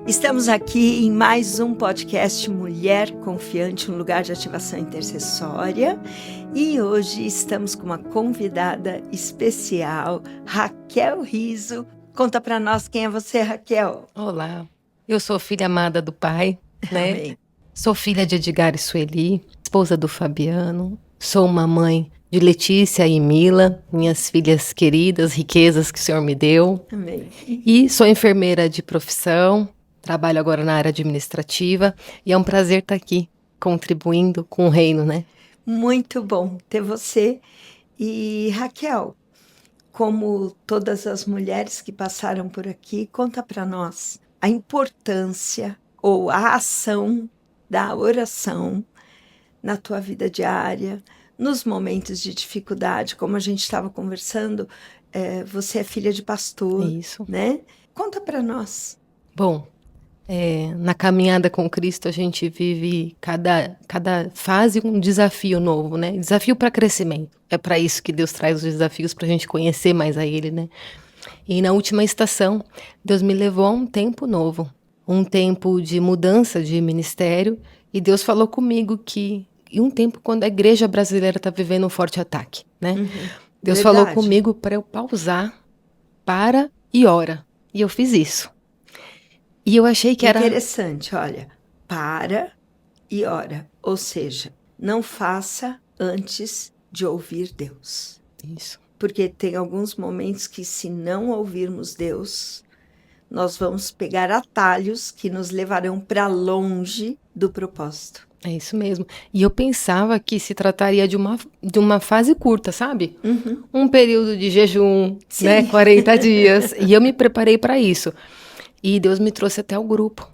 Estamos aqui em mais um podcast Mulher Confiante, um lugar de ativação intercessória. E hoje estamos com uma convidada especial, Raquel Riso. Conta para nós quem é você, Raquel. Olá, eu sou filha amada do pai, né? Amém. Sou filha de Edgar e Sueli, esposa do Fabiano. Sou uma mãe de Letícia e Mila, minhas filhas queridas, riquezas que o Senhor me deu. Amém. E sou enfermeira de profissão, trabalho agora na área administrativa e é um prazer estar aqui contribuindo com o reino, né? Muito bom ter você. E Raquel, como todas as mulheres que passaram por aqui, conta para nós a importância ou a ação da oração na tua vida diária, nos momentos de dificuldade, como a gente estava conversando, você é filha de pastor, Isso. né? Conta para nós. Bom, na caminhada com Cristo a gente vive cada fase um desafio novo, né? Desafio para crescimento. É para isso que Deus traz os desafios, para a gente conhecer mais a Ele, né? E na última estação, Deus me levou a um tempo novo, um tempo de mudança de ministério, e Deus falou comigo que em um tempo quando a igreja brasileira está vivendo um forte ataque, né? Deus Verdade. falou comigo para eu pausar, para e ora. E eu fiz isso. E eu achei que era... Interessante, olha, para e ora. Ou seja, não faça antes de ouvir Deus. Isso. Porque tem alguns momentos que, se não ouvirmos Deus, nós vamos pegar atalhos que nos levarão para longe do propósito. É isso mesmo. E eu pensava que se trataria de uma fase curta, sabe? Um período de jejum, Sim. né? 40 dias. E eu me preparei para isso. E Deus me trouxe até o grupo,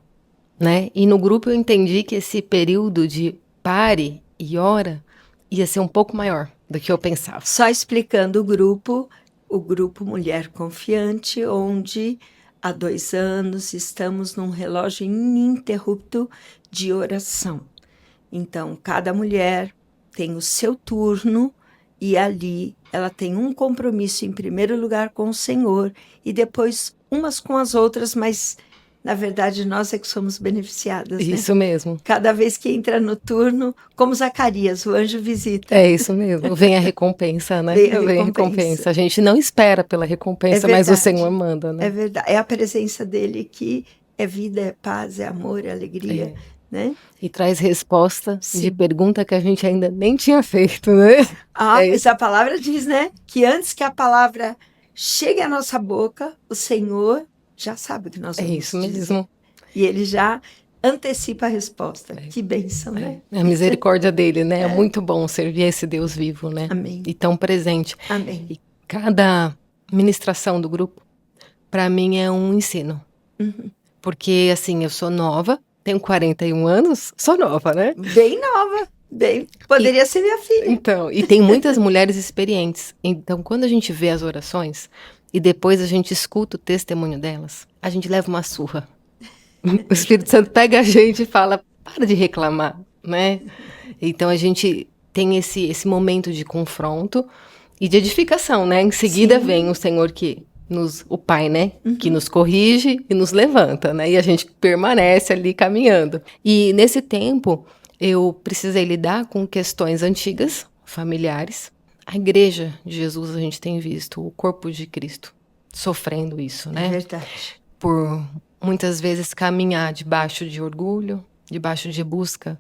né? E no grupo eu entendi que esse período de pare e ora ia ser um pouco maior do que eu pensava. Só explicando o grupo Mulher Confiante, onde há 2 anos estamos num relógio ininterrupto de oração. Então, cada mulher tem o seu turno e ali ela tem um compromisso em primeiro lugar com o Senhor e depois umas com as outras, mas na verdade nós é que somos beneficiadas, né? Isso mesmo. Cada vez que entra no turno, como Zacarias, o anjo visita. É isso mesmo. Vem a recompensa, né? Vem a Vem a recompensa. A gente não espera pela recompensa, mas o Senhor manda, né? É verdade. É a presença dele que é vida, é paz, é amor, é alegria, né? E traz resposta Sim. de pergunta que a gente ainda nem tinha feito, né? Mas a palavra diz, né? Que antes que a palavra chegue à nossa boca, o Senhor já sabe o que nós vamos isso dizer. mesmo. E ele já antecipa a resposta. Que bênção, né? É a misericórdia dele, né? É muito bom servir esse Deus vivo, né? Amém. E tão presente. Amém. E cada ministração do grupo, para mim, é um ensino. Porque, assim, eu sou nova, tenho 41 anos, sou nova, né? Bem nova. Poderia ser minha filha. Então, e tem muitas mulheres experientes. Então, quando a gente vê as orações e depois a gente escuta o testemunho delas, a gente leva uma surra. O Espírito Santo pega a gente e fala, para de reclamar, né? Então, a gente tem esse momento de confronto e de edificação, né? Em seguida vem o Senhor o Pai, né? Que nos corrige e nos levanta, né? E a gente permanece ali caminhando. E nesse tempo, eu precisei lidar com questões antigas, familiares. A igreja de Jesus, a gente tem visto o corpo de Cristo sofrendo isso, né? É verdade. Por muitas vezes caminhar debaixo de orgulho, debaixo de busca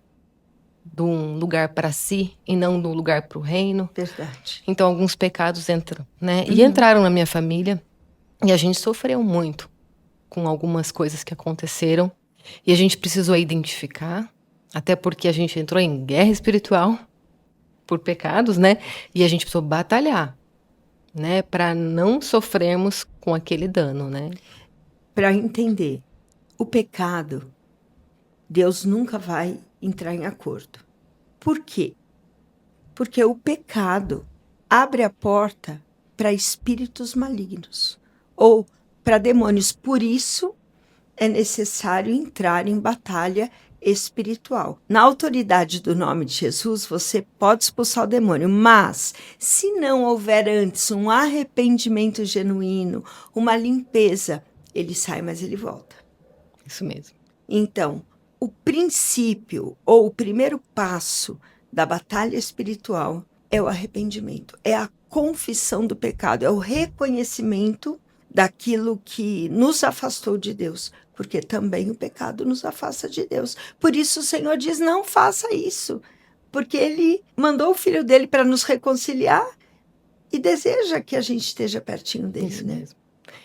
de um lugar para si e não de um lugar para o reino. Verdade. Então, alguns pecados entram, né? E entraram na minha família e a gente sofreu muito com algumas coisas que aconteceram. E a gente precisou identificar, até porque a gente entrou em guerra espiritual por pecados, né? E a gente precisou batalhar, né? Para não sofrermos com aquele dano, né? Para entender, o pecado, Deus nunca vai entrar em acordo. Por quê? Porque o pecado abre a porta para espíritos malignos ou para demônios. Por isso, é necessário entrar em batalha espiritual. Na autoridade do nome de Jesus, você pode expulsar o demônio, mas se não houver antes um arrependimento genuíno, uma limpeza, ele sai, mas ele volta. Isso mesmo. Então, o princípio ou o primeiro passo da batalha espiritual é o arrependimento, é a confissão do pecado, é o reconhecimento daquilo que nos afastou de Deus, porque também o pecado nos afasta de Deus. Por isso o Senhor diz: não faça isso, porque Ele mandou o Filho dele para nos reconciliar e deseja que a gente esteja pertinho dele, Isso né? mesmo.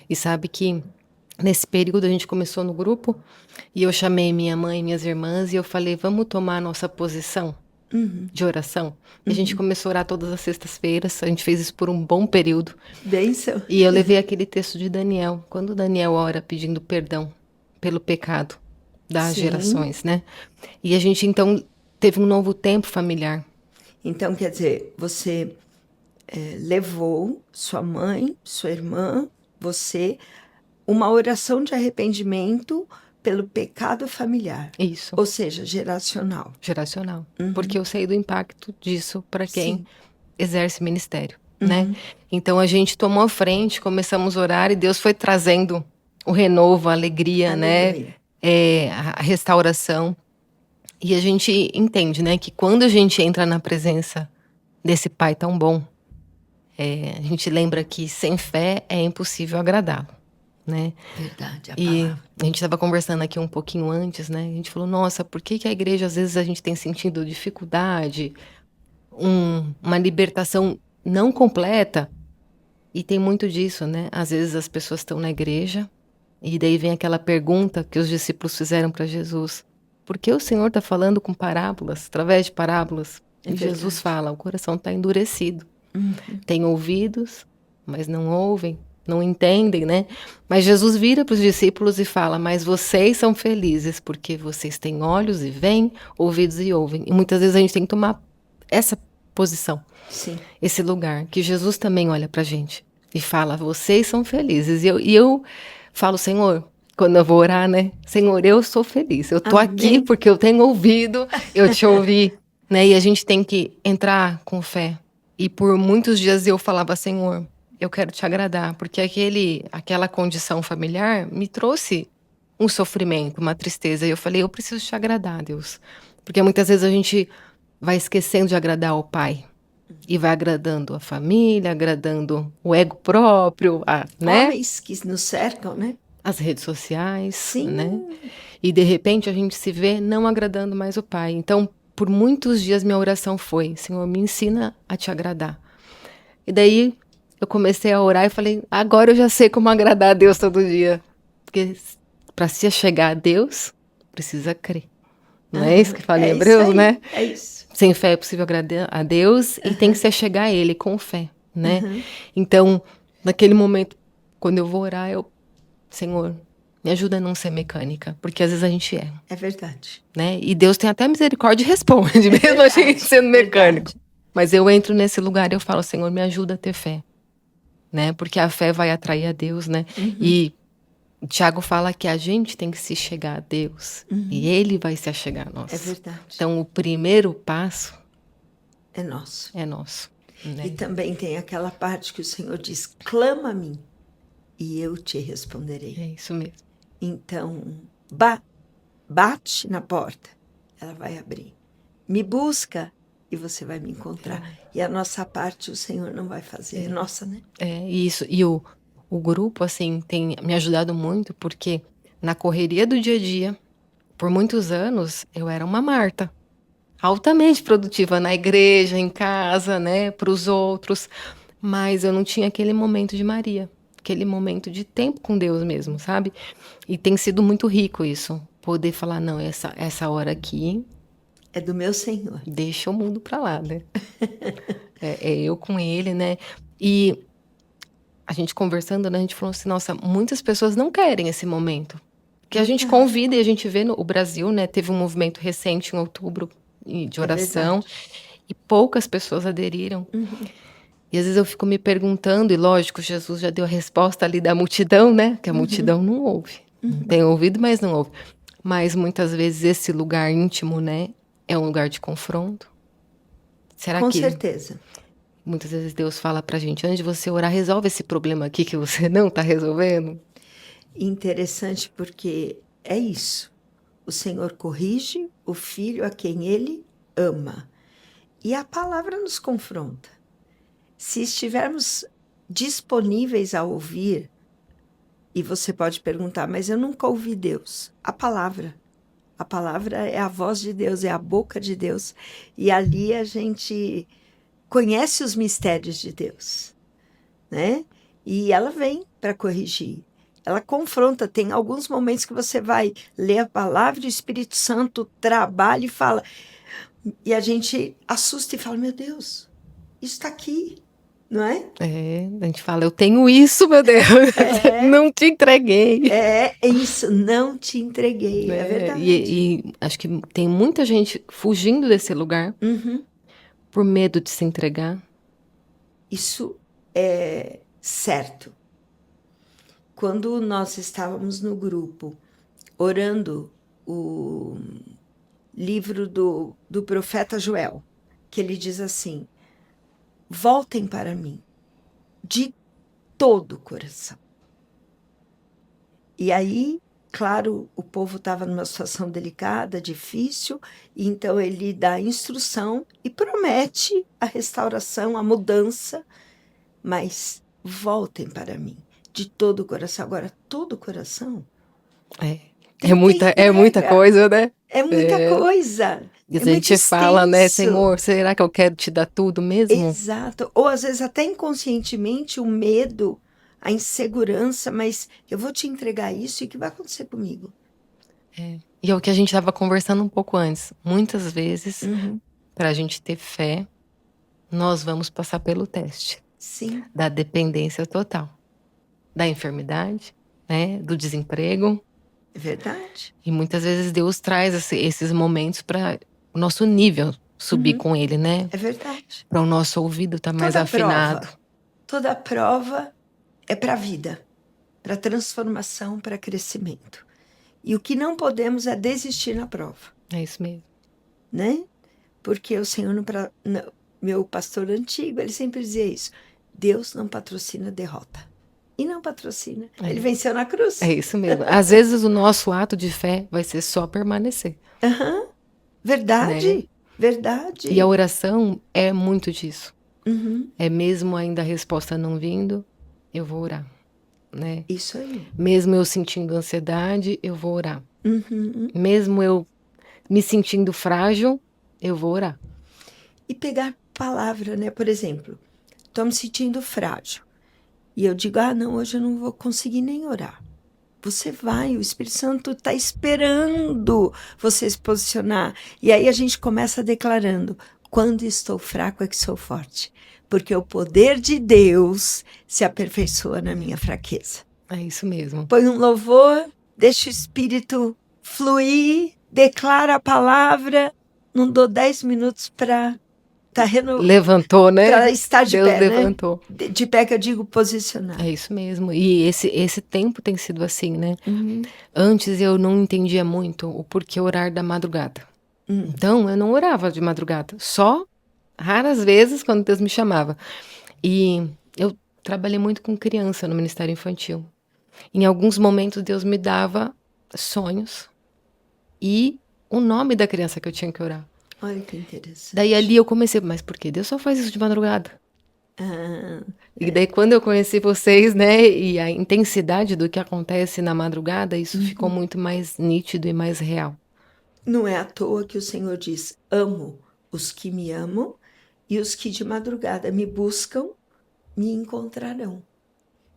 E sabe que nesse período a gente começou no grupo e eu chamei minha mãe e minhas irmãs e eu falei, vamos tomar a nossa posição de oração? E a gente começou a orar todas as sextas-feiras, a gente fez isso por um bom período. Bênção. E eu levei aquele texto de Daniel, quando Daniel ora pedindo perdão pelo pecado das Sim. gerações, né? E a gente então teve um novo tempo familiar. Então, quer dizer, você levou sua mãe, sua irmã, você, uma oração de arrependimento pelo pecado familiar. Isso. Ou seja, geracional. Geracional. Porque eu sei do impacto disso para quem Sim. exerce ministério, né? Então a gente tomou a frente, começamos a orar e Deus foi trazendo o renovo, a alegria, Aleluia. né? A restauração. E a gente entende, né, que quando a gente entra na presença desse Pai tão bom, a gente lembra que sem fé é impossível agradá-lo, né? Verdade, a E palavra. a gente estava conversando aqui um pouquinho antes, né? A gente falou, nossa, por que a igreja, às vezes, a gente tem sentido dificuldade, uma libertação não completa? E tem muito disso, né? Às vezes as pessoas estão na igreja e daí vem aquela pergunta que os discípulos fizeram para Jesus. Por que o Senhor está falando com parábolas, através de parábolas? É E Jesus verdade. fala, o coração está endurecido. Tem ouvidos, mas não ouvem, não entendem, né? Mas Jesus vira para os discípulos e fala, mas vocês são felizes porque vocês têm olhos e veem, ouvidos e ouvem. E muitas vezes a gente tem que tomar essa posição, Sim. esse lugar, que Jesus também olha pra gente e fala, vocês são felizes. E eu falo, Senhor, quando eu vou orar, né? Senhor, eu sou feliz. Eu tô Amém. aqui porque eu tenho ouvido, eu te ouvi, né? E a gente tem que entrar com fé. E por muitos dias eu falava, Senhor, eu quero te agradar, porque aquela condição familiar me trouxe um sofrimento, uma tristeza. E eu falei, eu preciso te agradar, Deus. Porque muitas vezes a gente vai esquecendo de agradar ao Pai. E vai agradando a família, agradando o ego próprio, né? Homens que nos cercam, né? As redes sociais, Sim. né? E de repente a gente se vê não agradando mais o Pai. Então, por muitos dias minha oração foi, Senhor, me ensina a te agradar. E daí eu comecei a orar e falei, agora eu já sei como agradar a Deus todo dia. Porque para se chegar a Deus, precisa crer. Não é isso que fala em Hebreus, isso aí, né? É isso. Sem fé é possível agradar a Deus e tem que se chegar a Ele com fé, né? Então, naquele momento, quando eu vou orar, Senhor, me ajuda a não ser mecânica, porque às vezes a gente é, É verdade. né? E Deus tem até misericórdia e responde, mesmo a gente sendo mecânico. Verdade. Mas eu entro nesse lugar e eu falo, Senhor, me ajuda a ter fé, né? Porque a fé vai atrair a Deus, né? E o Tiago fala que a gente tem que se chegar a Deus e Ele vai se achegar a nós. É verdade. Então, o primeiro passo É nosso. é nosso, né? E também tem aquela parte que o Senhor diz, clama a mim e eu te responderei. É isso mesmo. Então, bate na porta, ela vai abrir. Me busca e você vai me encontrar. E a nossa parte o Senhor não vai fazer, é nossa, né? É isso. E o grupo, assim, tem me ajudado muito, porque na correria do dia a dia, por muitos anos, eu era uma Marta. Altamente produtiva na igreja, em casa, né, para os outros. Mas eu não tinha aquele momento de Maria. Aquele momento de tempo com Deus mesmo, sabe? E tem sido muito rico isso. Poder falar, não, essa hora aqui, É do meu Senhor. deixa o mundo pra lá, né? é eu com ele, né? E a gente conversando, né, a gente falou assim, nossa, muitas pessoas não querem esse momento. Que a gente convida e a gente vê no Brasil, né? Teve um movimento recente em outubro de oração. E poucas pessoas aderiram. E às vezes eu fico me perguntando, e lógico, Jesus já deu a resposta ali da multidão, né? Que a multidão não ouve. Tem ouvido, mas não ouve. Mas muitas vezes esse lugar íntimo, né? É um lugar de confronto. Será Com que certeza. muitas vezes Deus fala pra gente, antes de você orar, resolve esse problema aqui que você não tá resolvendo? Interessante porque é isso. O Senhor corrige o filho a quem ele ama. E a palavra nos confronta. Se estivermos disponíveis a ouvir, e você pode perguntar, mas eu nunca ouvi Deus. A palavra é a voz de Deus, é a boca de Deus. E ali a gente conhece os mistérios de Deus, né? E ela vem para corrigir. Ela confronta. Tem alguns momentos que você vai ler a palavra e o Espírito Santo trabalha e fala. E a gente assusta e fala, meu Deus, isso está aqui, não é? A gente fala, eu tenho isso, meu Deus, não te entreguei. É isso, não te entreguei, é verdade. E acho que tem muita gente fugindo desse lugar por medo de se entregar. Isso é certo. Quando nós estávamos no grupo, orando o livro do profeta Joel, que ele diz assim, voltem para mim, de todo o coração. E aí, claro, o povo estava numa situação delicada, difícil, e então ele dá instrução e promete a restauração, a mudança, mas voltem para mim, de todo o coração. Agora, todo o coração... É muita coisa, né? É muita coisa. E a gente fala, né, Senhor, será que eu quero te dar tudo mesmo? Exato. Ou às vezes até inconscientemente o medo, a insegurança, mas eu vou te entregar isso e o que vai acontecer comigo? E é o que a gente estava conversando um pouco antes. Muitas vezes, para a gente ter fé, nós vamos passar pelo teste. Sim. Da dependência total. Da enfermidade, né, do desemprego. É verdade. E muitas vezes Deus traz esses momentos para o nosso nível subir com Ele, né? É verdade. Para o nosso ouvido estar mais afinado. Toda prova é para a vida, para transformação, para crescimento. E o que não podemos é desistir na prova. É isso mesmo. Né? Porque o Senhor, meu pastor antigo, ele sempre dizia isso. Deus não patrocina derrota. E não patrocina. Ele venceu na cruz. É isso mesmo. Às vezes o nosso ato de fé vai ser só permanecer. Verdade. Né? Verdade. E a oração é muito disso. É mesmo ainda a resposta não vindo, eu vou orar. Né? Isso aí. Mesmo eu sentindo ansiedade, eu vou orar. Mesmo eu me sentindo frágil, eu vou orar. E pegar palavra, né? Por exemplo, estou me sentindo frágil. E eu digo, não, hoje eu não vou conseguir nem orar. Você vai, o Espírito Santo está esperando você se posicionar. E aí a gente começa declarando, quando estou fraco é que sou forte. Porque o poder de Deus se aperfeiçoa na minha fraqueza. É isso mesmo. Põe um louvor, deixa o Espírito fluir, declara a palavra, não dou 10 minutos para... Levantou, né? Para estar de Deus pé, levantou. Né? De pé que eu digo posicionar. É isso mesmo. E esse tempo tem sido assim, né? Antes eu não entendia muito o porquê orar da madrugada. Então eu não orava de madrugada. Só raras vezes quando Deus me chamava. E eu trabalhei muito com criança no Ministério Infantil. Em alguns momentos Deus me dava sonhos e o nome da criança que eu tinha que orar. Olha que interessante. Daí ali eu comecei, mas por que Deus só faz isso de madrugada? E daí quando eu conheci vocês, né, e a intensidade do que acontece na madrugada, isso ficou muito mais nítido e mais real. Não é à toa que o Senhor diz, amo os que me amam e os que de madrugada me buscam, me encontrarão.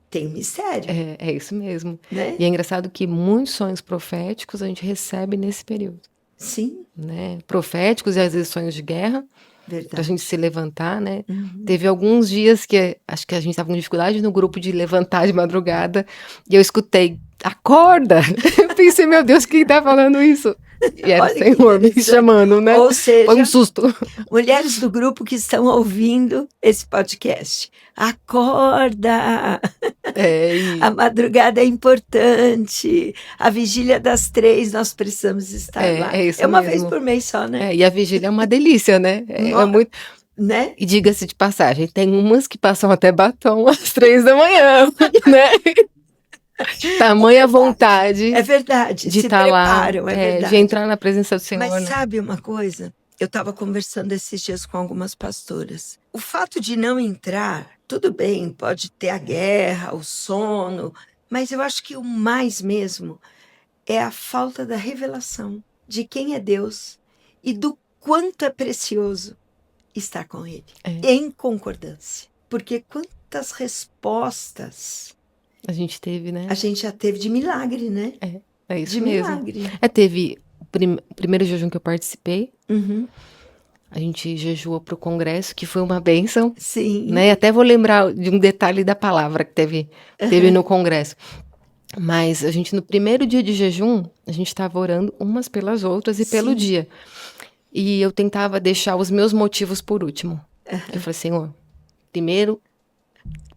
Tem um mistério. É isso mesmo. Né? E é engraçado que muitos sonhos proféticos a gente recebe nesse período. Sim. Né? Proféticos e às vezes sonhos de guerra. Verdade. Pra gente se levantar, né? Teve alguns dias que acho que a gente tava com dificuldade no grupo de levantar de madrugada. E eu escutei, acorda! Eu pensei, meu Deus, quem tá falando isso? E era o Senhor me chamando, né? Ou seja, foi um susto. Mulheres do grupo que estão ouvindo esse podcast, acorda! A madrugada é importante. A vigília das 3, nós precisamos estar lá. É isso uma mesmo. vez por mês só, né? E a vigília é uma delícia, né? É muito... Né? E diga-se de passagem, tem umas que passam até batom às 3 da manhã, né? tamanha vontade É verdade, de se estar lá, preparam, é verdade. de entrar na presença do Senhor, Mas né? sabe uma coisa? Eu estava conversando esses dias com algumas pastoras. O fato de não entrar, tudo bem, pode ter a guerra, o sono, mas eu acho que o mais mesmo é a falta da revelação de quem é Deus e do quanto é precioso estar com Ele, em concordância. Porque quantas respostas A gente teve, né? a gente já teve de milagre, né? É isso De mesmo. milagre. Teve o primeiro jejum que eu participei, Uhum. a gente jejuou para o congresso, que foi uma bênção, Sim. né? Até vou lembrar de um detalhe da palavra que teve no congresso. Mas a gente, no primeiro dia de jejum, a gente estava orando umas pelas outras e pelo dia. E eu tentava deixar os meus motivos por último. Eu falei, Senhor, primeiro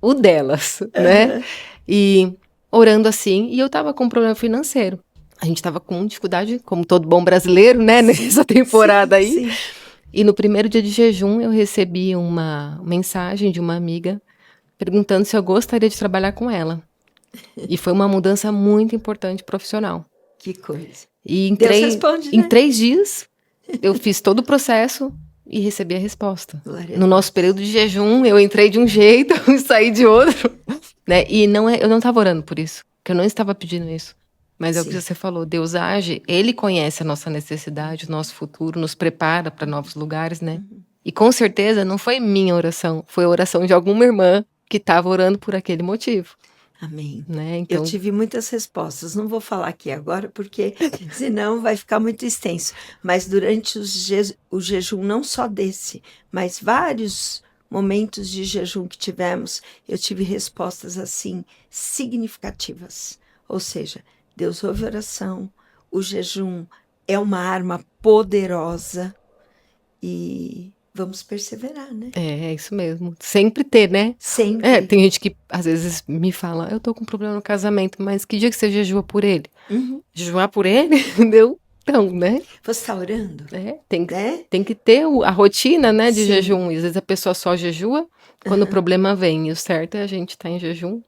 o delas, né? E orando assim, e eu tava com um problema financeiro. A gente tava com dificuldade, como todo bom brasileiro, né? Nessa temporada aí. Sim. E no primeiro dia de jejum, eu recebi uma mensagem de uma amiga perguntando se eu gostaria de trabalhar com ela. E foi uma mudança muito importante profissional. Que coisa. E Deus responde, em né? 3 dias, eu fiz todo o processo e recebi a resposta. Glória a No nosso Deus. período de jejum, eu entrei de um jeito e saí de outro. Né? E eu não estava orando por isso, porque eu não estava pedindo isso. Mas é o que você falou, Deus age, Ele conhece a nossa necessidade, o nosso futuro, nos prepara para novos lugares, né? E com certeza não foi minha oração, foi a oração de alguma irmã que estava orando por aquele motivo. Amém. Né? Então, eu tive muitas respostas. Não vou falar aqui agora, porque senão vai ficar muito extenso. Mas durante o jejum, não só desse, mas vários momentos de jejum que tivemos, eu tive respostas assim significativas. Ou seja, Deus ouve oração, o jejum é uma arma poderosa e vamos perseverar, né? É isso mesmo. Sempre ter, né? Sempre. Tem gente que às vezes me fala, eu tô com problema no casamento, mas que dia que você jejua por ele? Jejuar por ele? Entendeu? Então, né? Você está orando? Tem que ter a rotina, né, de Sim. jejum. E às vezes a pessoa só jejua quando o problema vem. E o certo é a gente estar em jejum.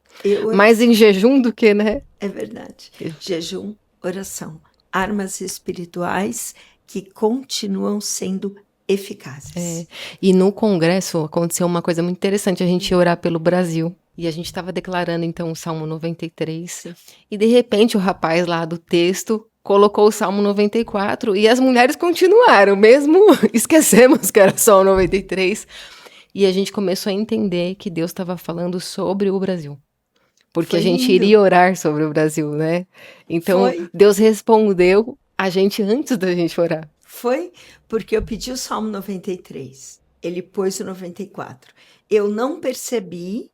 Mais em jejum do que, né? É verdade. Jejum, oração. Armas espirituais que continuam sendo eficazes. E no congresso aconteceu uma coisa muito interessante. A gente ia orar pelo Brasil. E a gente estava declarando, então, o Salmo 93. Sim. E, de repente, o rapaz lá do texto colocou o Salmo 94 e as mulheres continuaram, mesmo esquecemos que era só o 93. E a gente começou a entender que Deus estava falando sobre o Brasil. Porque a gente iria orar sobre o Brasil, né? Então, Deus respondeu a gente antes da gente orar. Foi porque eu pedi o Salmo 93. Ele pôs o 94. Eu não percebi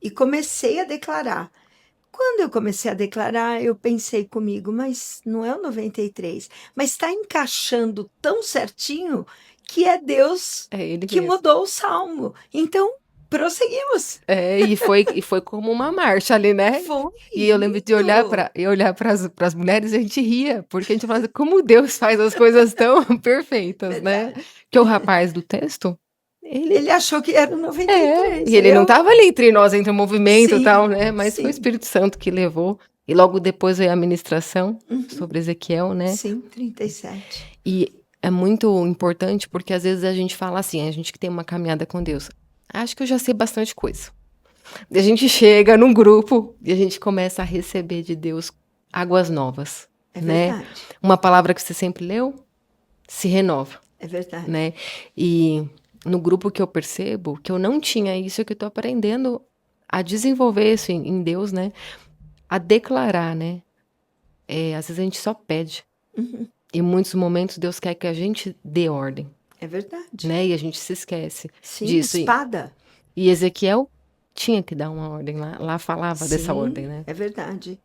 e comecei a declarar. Quando eu comecei a declarar, eu pensei comigo, mas não é o 93. Mas está encaixando tão certinho que é Deus que mudou o Salmo. Então, prosseguimos. E foi como uma marcha ali, né? Foi. E eu lembro de olhar para as mulheres e a gente ria, porque a gente falava, como Deus faz as coisas tão perfeitas, né? Que o rapaz do texto, ele achou que era o 93. E ele não estava ali entre nós, entre o movimento e tal, né? Mas foi o Espírito Santo que levou. E logo depois veio a ministração sobre Ezequiel, né? Sim, 37. E é muito importante porque às vezes a gente fala assim, a gente que tem uma caminhada com Deus, acho que eu já sei bastante coisa. E a gente chega num grupo e a gente começa a receber de Deus águas novas, né? Verdade. Uma palavra que você sempre leu, se renova. É verdade. Né? E no grupo que eu percebo que eu não tinha isso, que eu tô aprendendo a desenvolver isso em Deus, né? A declarar, né? Às vezes a gente só pede. Em muitos momentos Deus quer que a gente dê ordem. É verdade. Né? E a gente se esquece Sim, disso. espada. E Ezequiel tinha que dar uma ordem lá. Lá falava dessa ordem, né? É verdade.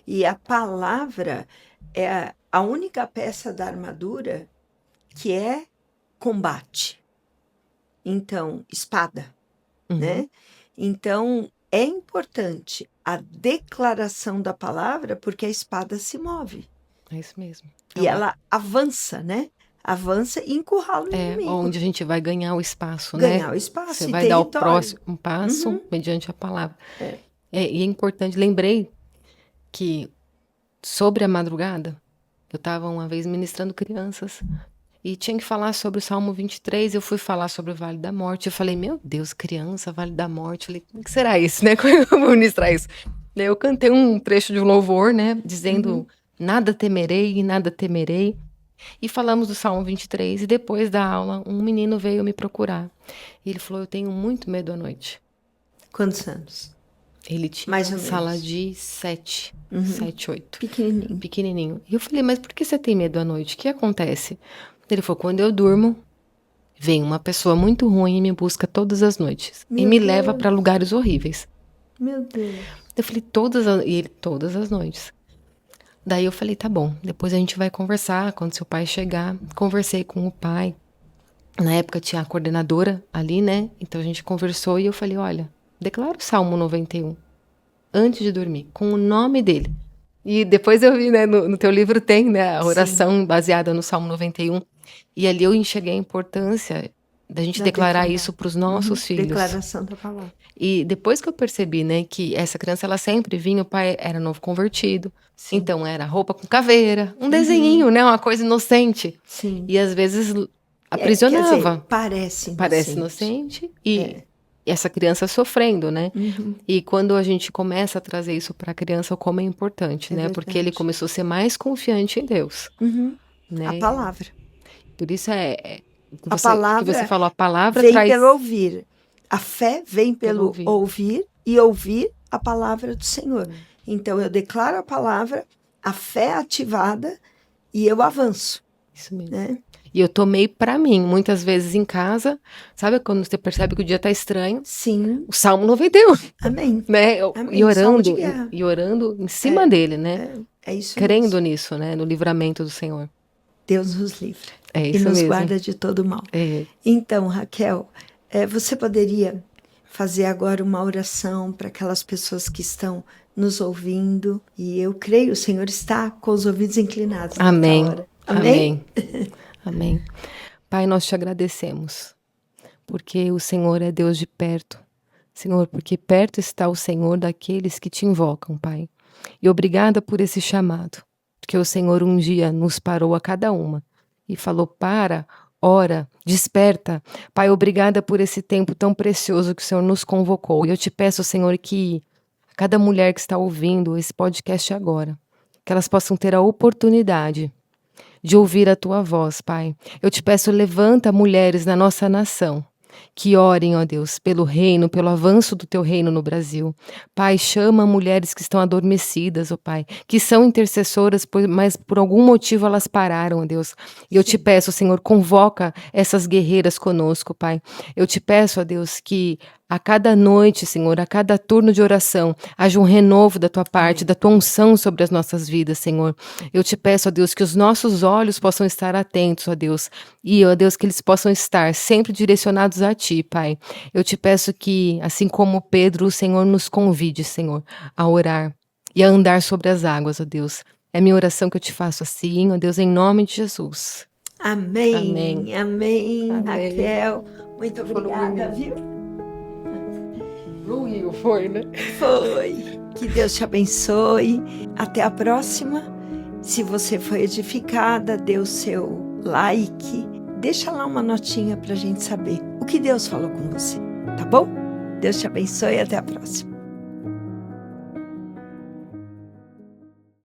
E a palavra é a única peça da armadura que é combate. Então, espada, né? Então, é importante a declaração da palavra porque a espada se move. É isso mesmo. E ela avança, né? Avança e encurrala o inimigo. Onde a gente vai ganhar o espaço, né? Ganhar Ganhar o espaço. Você vai dar um passo mediante a palavra. E é importante, lembrei que sobre a madrugada, eu estava uma vez ministrando crianças e tinha que falar sobre o Salmo 23, eu fui falar sobre o Vale da Morte, eu falei, meu Deus, criança, Vale da Morte, eu falei, como que será isso, né? Como eu vou ministrar isso? Daí eu cantei um trecho de um louvor, né, dizendo, nada temerei e nada temerei, e falamos do Salmo 23, e depois da aula, um menino veio me procurar, e ele falou, eu tenho muito medo à noite. Quantos anos? Ele tinha Mais ou uma menos. sala de 7, 8. Pequenininho. Pequenininho. E eu falei, mas por que você tem medo à noite? O que acontece? Ele falou, quando eu durmo, vem uma pessoa muito ruim e me busca todas as noites. E me leva para lugares horríveis. Meu Deus. Eu falei, e ele, todas as noites. Daí eu falei, tá bom, depois a gente vai conversar quando seu pai chegar. Conversei com o pai. Na época tinha a coordenadora ali, né? Então a gente conversou e eu falei, olha, declara o Salmo 91 antes de dormir, com o nome dele. E depois eu vi, né, no teu livro tem, né, a oração baseada no Salmo 91. E ali eu enxerguei a importância da gente declarar isso para os nossos filhos. Declaração da palavra. E depois que eu percebi, né, que essa criança, ela sempre vinha, o pai era novo convertido. Sim. Então era roupa com caveira, um desenhinho, né, uma coisa inocente. Sim. E às vezes aprisionava. Quer dizer, parece inocente. Parece inocente. E essa criança sofrendo, né? E quando a gente começa a trazer isso para a criança, como é importante, né? verdade. Porque ele começou a ser mais confiante em Deus. Né? A palavra. Por isso A palavra que você falou, a palavra vem traz... pelo ouvir. A fé vem pelo ouvir e ouvir a palavra do Senhor. Então, eu declaro a palavra, a fé ativada e eu avanço. Isso mesmo. Né? E eu tomei para mim, muitas vezes em casa, sabe quando você percebe que o dia tá estranho? Sim. O Salmo 91. Amém. Né? Amém. E orando em cima dele, né? É isso crendo mesmo. nisso, né? No livramento do Senhor. Deus nos livra. É isso e nos mesmo. guarda de todo mal. É. Então, Raquel, você poderia fazer agora uma oração para aquelas pessoas que estão nos ouvindo. E eu creio, o Senhor está com os ouvidos inclinados. Amém. Hora. Amém. Amém. Amém. Pai, nós te agradecemos, porque o Senhor é Deus de perto. Senhor, porque perto está o Senhor daqueles que te invocam, Pai. E obrigada por esse chamado, porque o Senhor um dia nos parou a cada uma e falou, para, ora, desperta. Pai, obrigada por esse tempo tão precioso que o Senhor nos convocou. E eu te peço, Senhor, que cada mulher que está ouvindo esse podcast agora, que elas possam ter a oportunidade de ouvir a tua voz, Pai. Eu te peço, levanta mulheres na nossa nação, que orem, ó Deus, pelo reino, pelo avanço do teu reino no Brasil. Pai, chama mulheres que estão adormecidas, ó Pai, que são intercessoras, mas por algum motivo elas pararam, ó Deus. E eu te peço, Senhor, convoca essas guerreiras conosco, Pai. Eu te peço, ó Deus, que a cada noite, Senhor, a cada turno de oração, haja um renovo da tua parte, da tua unção sobre as nossas vidas, Senhor. Eu te peço, ó Deus, que os nossos olhos possam estar atentos, ó Deus, e, ó Deus, que eles possam estar sempre direcionados a ti, Pai. Eu te peço que, assim como Pedro, o Senhor nos convide, Senhor, a orar e a andar sobre as águas, ó Deus. É a minha oração que eu te faço assim, ó Deus, em nome de Jesus. Amém. Amém. Amém. Amém. Raquel, muito obrigada, viu? Foi, né? Foi. Que Deus te abençoe. Até a próxima. Se você foi edificada, dê o seu like. Deixa lá uma notinha pra gente saber o que Deus falou com você, tá bom? Deus te abençoe e até a próxima.